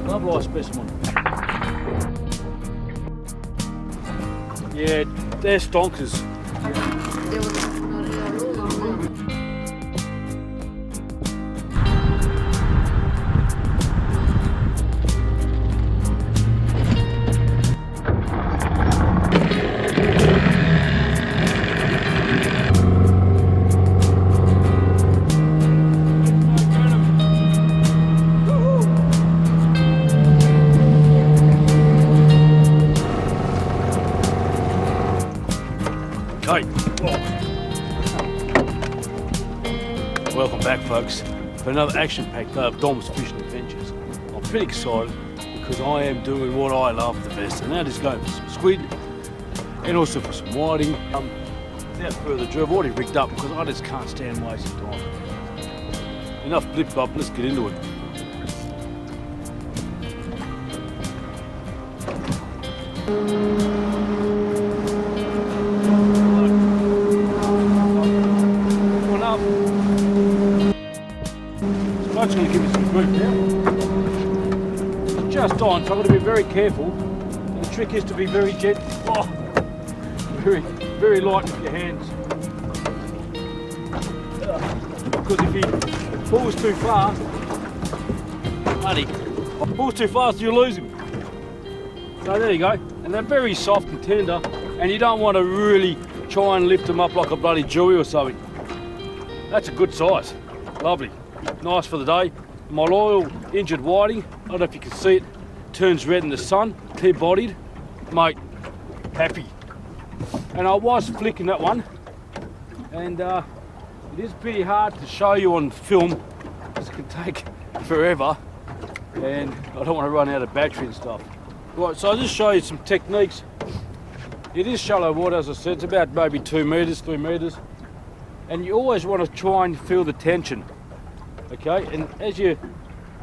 Lovely specimen. Yeah, they're stonkers. Okay. Welcome back, folks, for another action-packed day of Dom's Fishing Adventures. I'm pretty excited because I am doing what I love the best, and that is going for some squid and also for some whiting. Without further ado, I've already rigged up because I just can't stand wasting time. Enough blip-blop, let's get into it. I'm just going to give it some group now. It's just on, so I've got to be very careful. And the trick is to be very gentle. Oh, very light with your hands. Because if he pulls too fast, you'll lose him. So there you go. And they're very soft and tender, and you don't want to really try and lift them up like a bloody jewie or something. That's a good size. Lovely. Nice for the day. My loyal injured whiting, I don't know if you can see it, turns red in the sun, clear bodied, mate, happy. And I was flicking that one, and it is pretty hard to show you on film because it can take forever, and I don't want to run out of battery and stuff. Right, so I'll just show you some techniques. It is shallow water, as I said, it's about maybe 2 meters, 3 meters, and you always want to try and feel the tension. Okay, and as you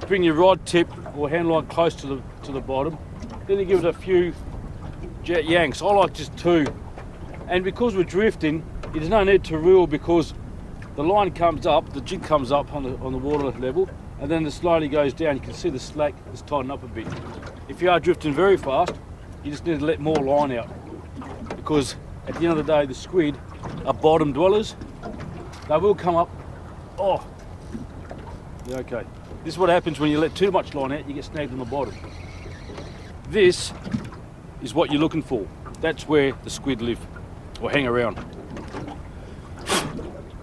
bring your rod tip or hand line close to the bottom, then you give it a few jet yanks. I like just 2. And because we're drifting, there's no need to reel because the line comes up, the jig comes up on the water level, and then it slowly goes down. You can see the slack is tightened up a bit. If you are drifting very fast, you just need to let more line out, because at the end of the day, the squid are bottom dwellers. They will come up. Oh. Yeah, okay. This is what happens when you let too much line out, you get snagged on the bottom. This is what you're looking for. That's where the squid live, or hang around.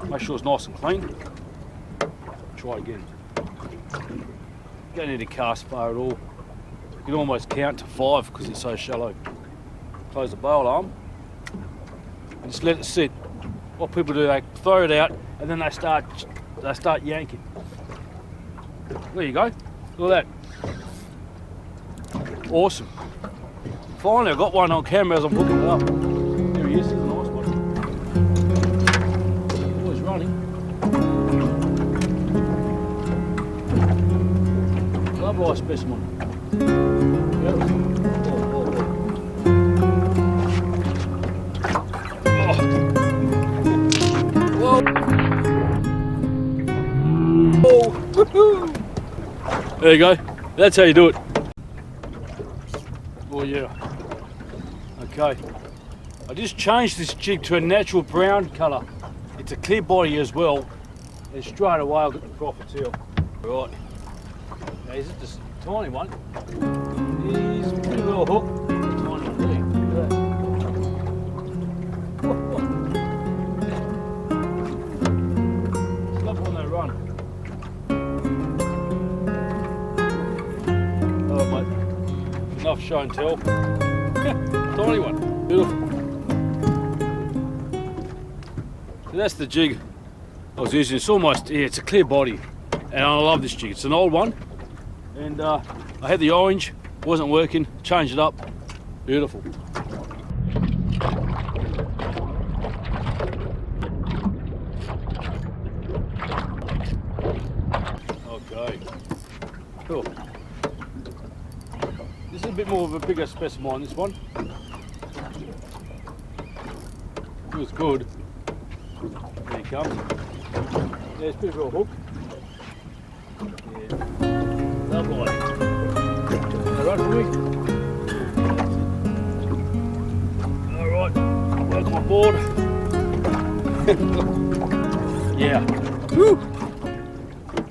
Make sure it's nice and clean. Try again. You don't need to cast far at all. You can almost count to 5 because it's so shallow. Close the bail arm and just let it sit. What people do, they throw it out and then they start yanking. There you go. Look at that. Awesome. Finally, I got one on camera as I'm hooking it up. There he is. He's a nice one. Always running. Lovely specimen. There you go. That's how you do it. Oh yeah. Okay. I just changed this jig to a natural brown colour. It's a clear body as well. And straight away I'll get the profits here. Right. Now is it just a tiny one? He's a pretty little hook. Tiny one there. Look at that. It's lovely when they run. Enough show and tell. Tiny one. Beautiful. So that's the jig I was using. It's almost, yeah, it's a clear body. And I love this jig. It's an old one. And I had the orange, wasn't working, changed it up. Beautiful. Okay. Cool. This is a bit more of a bigger specimen, this one. Feels good. There he comes. There's a bit of a hook. Yeah. Lovely. Alright for me? Alright, welcome aboard. Yeah. Woo.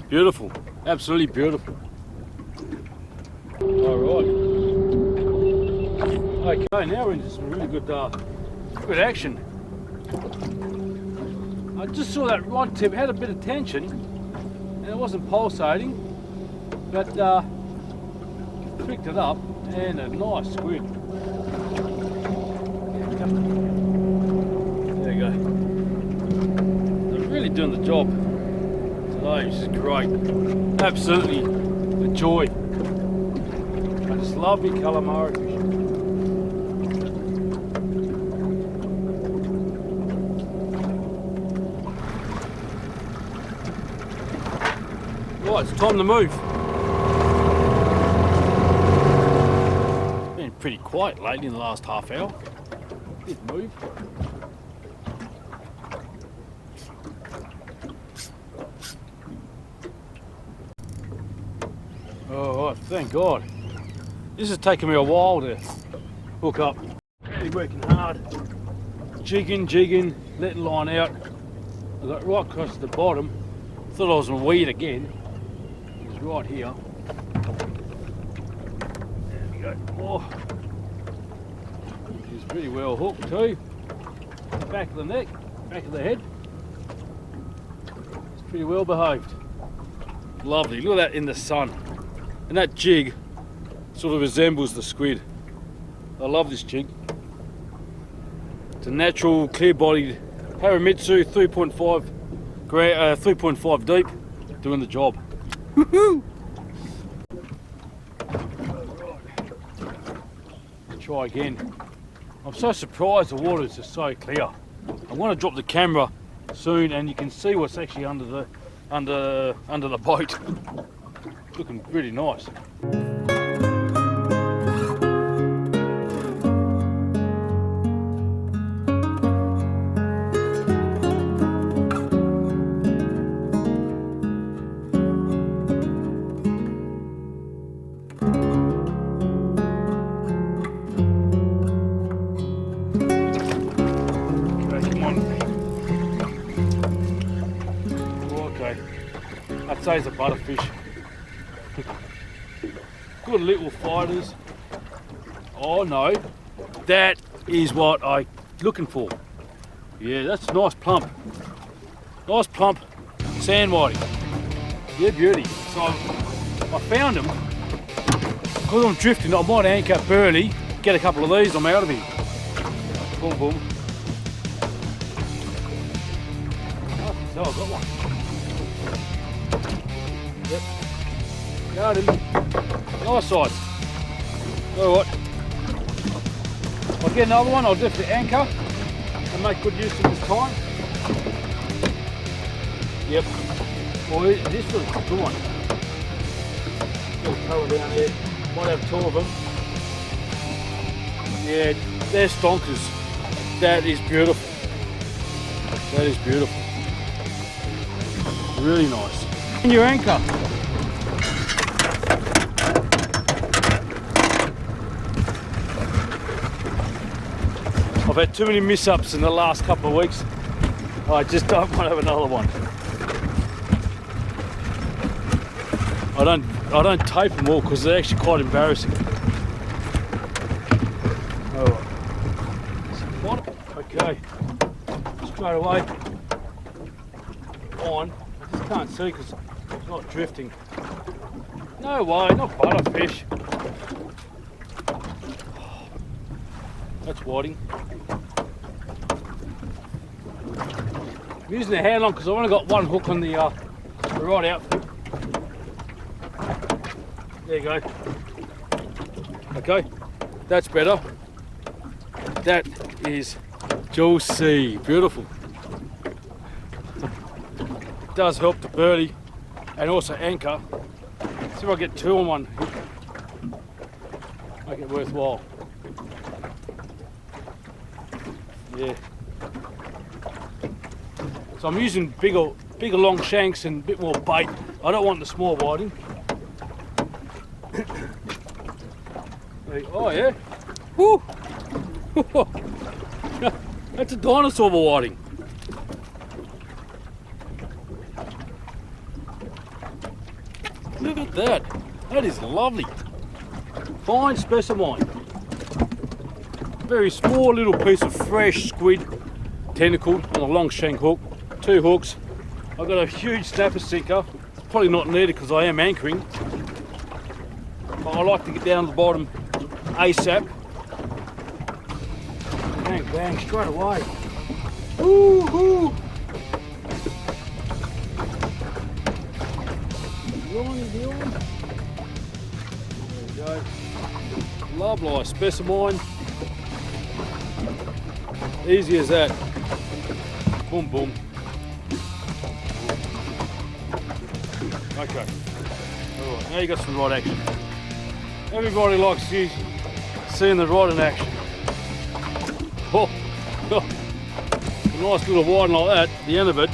Beautiful. Absolutely beautiful. Alright. Okay, now we're into some really good action. I just saw that rod tip had a bit of tension and it wasn't pulsating, but picked it up and a nice squid. There you go. They're really doing the job today, which is great. Absolutely a joy. I just love me calamari fish. Right, it's time to move. It's been pretty quiet lately in the last half hour. Did move. Oh, thank God. This has taken me a while to hook up. Really working hard. Jigging, letting line out. I got right across the bottom. Thought I was on weed again. It's right here. There we go. Oh. He's pretty well hooked too. The back of the neck, back of the head. It's pretty well behaved. Lovely. Look at that in the sun. And that jig sort of resembles the squid. I love this jig. It's a natural clear-bodied Haramitsu 3.5 deep, doing the job. Woohoo! Let's try again. I'm so surprised the water is just so clear. I want to drop the camera soon, and you can see what's actually under the boat. Looking pretty nice. I'd say it's a butterfish. Good little fighters. Oh no, that is what I'm looking for. Yeah, that's nice plump. Nice plump sand whiting. Yeah, beauty. So I found them. Because I'm drifting, I might anchor up early, get a couple of these, I'm out of here. Boom, boom. So I've got one. Yep. Got him. Nice size. Alright. I'll get another one, I'll definitely anchor and make good use of this time. Yep. Well, this was a good one. Little colour down there. Might have two of them. Yeah, they're stonkers. That is beautiful. That is beautiful. Really nice. And your anchor. I've had too many miss-ups in the last couple of weeks. I just don't want to have another one. I don't tape them all because they're actually quite embarrassing. Oh. Okay. Straight away. On. I just can't see because it's not drifting. No way, not butterfish. That's whiting. I'm using the hand line because I've only got one hook on the right outfit. There you go. Okay, that's better. That is juicy, beautiful. It does help the birdie and also anchor. See if I get two on one hook. Make it worthwhile. Yeah. So I'm using bigger bigger long shanks and a bit more bait. I don't want the small whiting. Oh yeah, woo! That's a dinosaur whiting. Look at that. That is lovely. Fine specimen. Very small little piece of fresh squid tentacle on a long shank hook. 2 hooks. I've got a huge snapper sinker. It's probably not needed because I am anchoring. But I like to get down to the bottom ASAP. Bang, bang, straight away. Woo-hoo! There we go. Lovely specimen. Easy as that. Boom, boom. Okay. Alright, now you got some rod action. Everybody likes seeing the rod in action. Oh, a nice little whiting like that, the end of it.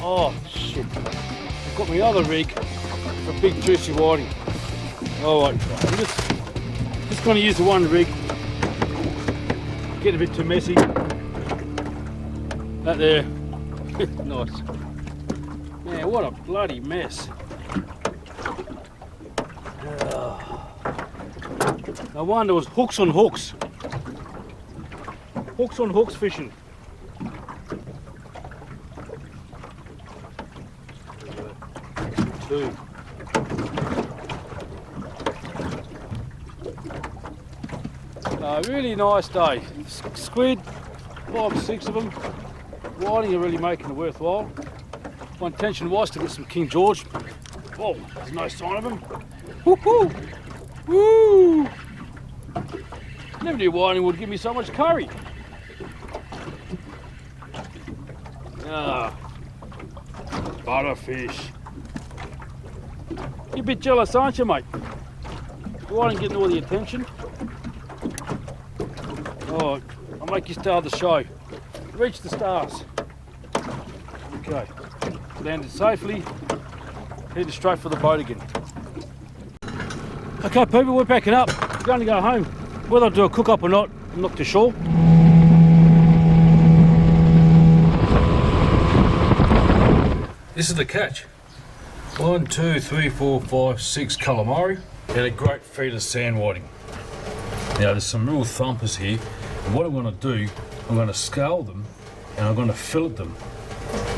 Oh shit, I've got my other rig for big juicy whiting. Alright, I'm just going to use the one rig. Get a bit too messy. That there. Nice. Man, what a bloody mess. No wonder it was hooks on hooks. Hooks on hooks fishing. Two. Really nice day. Squid, 5 or 6 of them. Whiting are really making it worthwhile. My intention was to get some King George. Oh, there's no sign of him. Woo-hoo! Woo! Never knew whiting would give me so much curry. Ah, butterfish. You're a bit jealous, aren't you, mate? Whiting getting all the attention. Oh, I'll make you star the show. Reach the stars. Okay, landed safely. Headed straight for the boat again. Okay, people, we're packing up. We're going to go home. Whether I do a cook up or not, I'm not too sure. This is the catch. 1, 2, 3, 4, 5, 6 calamari and a great feed of sand whiting. Now there's some real thumpers here, and what I'm going to do, I'm going to scale them and I'm going to fillet them,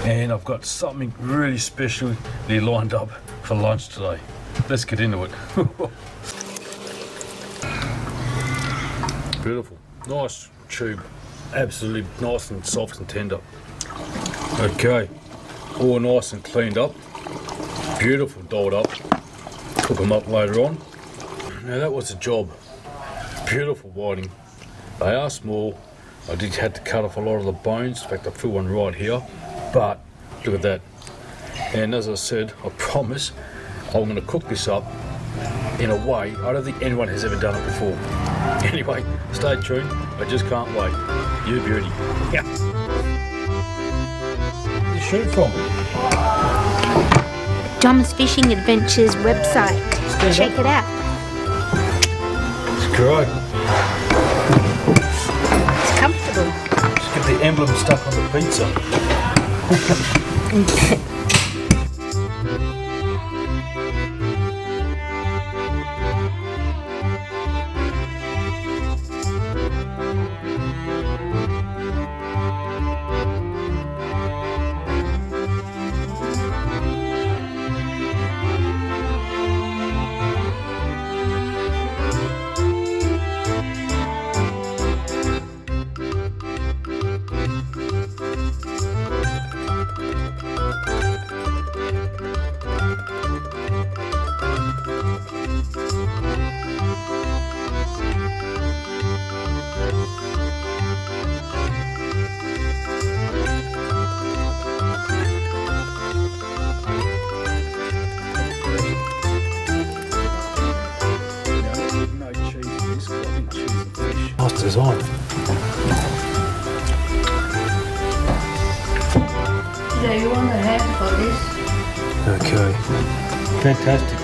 and I've got something really specially lined up for lunch today. Let's get into it. Beautiful, nice tube, absolutely nice and soft and tender. Okay, all nice and cleaned up, beautiful, dolled up. Cook them up later on. Now that was the job. Beautiful whiting. They are small. I did have to cut off a lot of the bones. In fact, I feel one right here. But look at that. And as I said, I promise I'm going to cook this up in a way I don't think anyone has ever done it before. Anyway, stay tuned. I just can't wait. You beauty. Yeah. Where'd you shoot from? Dom's Fishing Adventures website. Check it out. It's great. It's comfortable. Just get the emblem stuck on the pizza. Nice design. yesterday, you won the hat for this. Okay. Fantastic.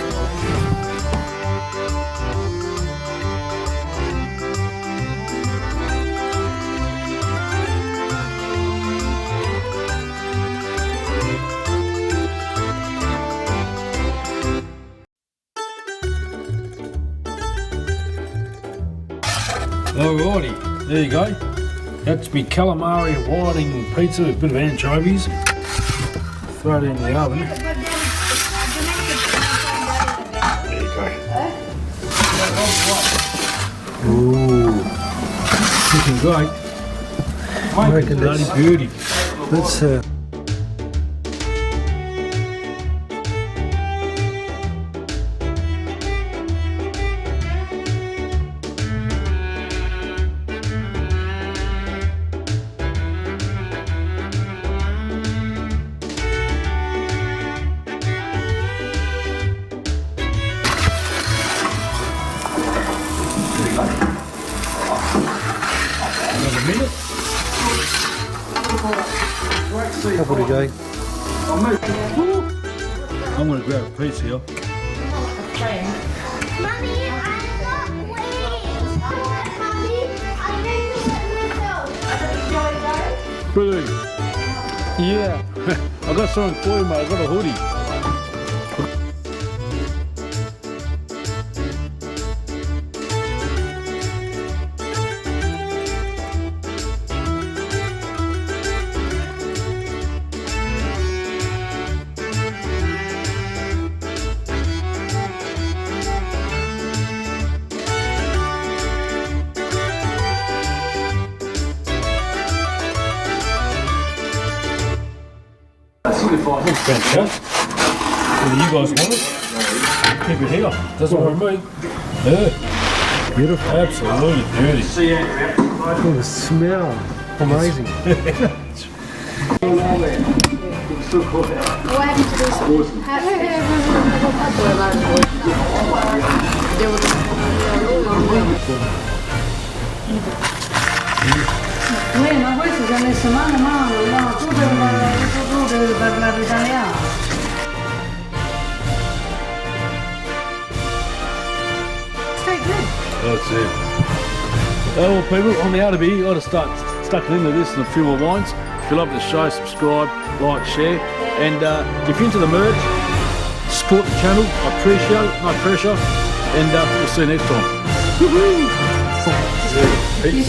Alrighty, there you go. That's me calamari and whiting pizza with a bit of anchovies. Throw it in the oven. There you go. Ooh, looking great. I reckon Bloody beauty. Let's Another minute. couple to go. I'm going to grab a piece here. Mummy, I got wings. Mummy, I made this myself. Billy. Yeah. I got something for you, mate. I got a hoodie. That's fantastic. Whether you guys want it, keep it here. Doesn't worry me. Yeah. Beautiful. Absolutely beauty. Oh, the smell. Amazing. What happened to this? Bueno, questo si è messo mano a mano, no, tu devi parlare italiano. That's it. Oh, well, people, on the outer be, you got to start stucking into this and a few more wines. If you love the show, subscribe, like, share. And if you're into the merch, support the channel. I appreciate it, no pressure. And we'll see you next time. Woohoo! This is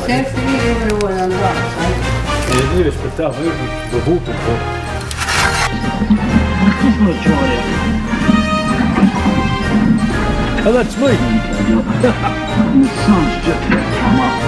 definitely everywhere on that, right? Yeah, det är spektakulärt. Det är hotet på. Just want to try it out. Oh, that's me. The sun's just come up.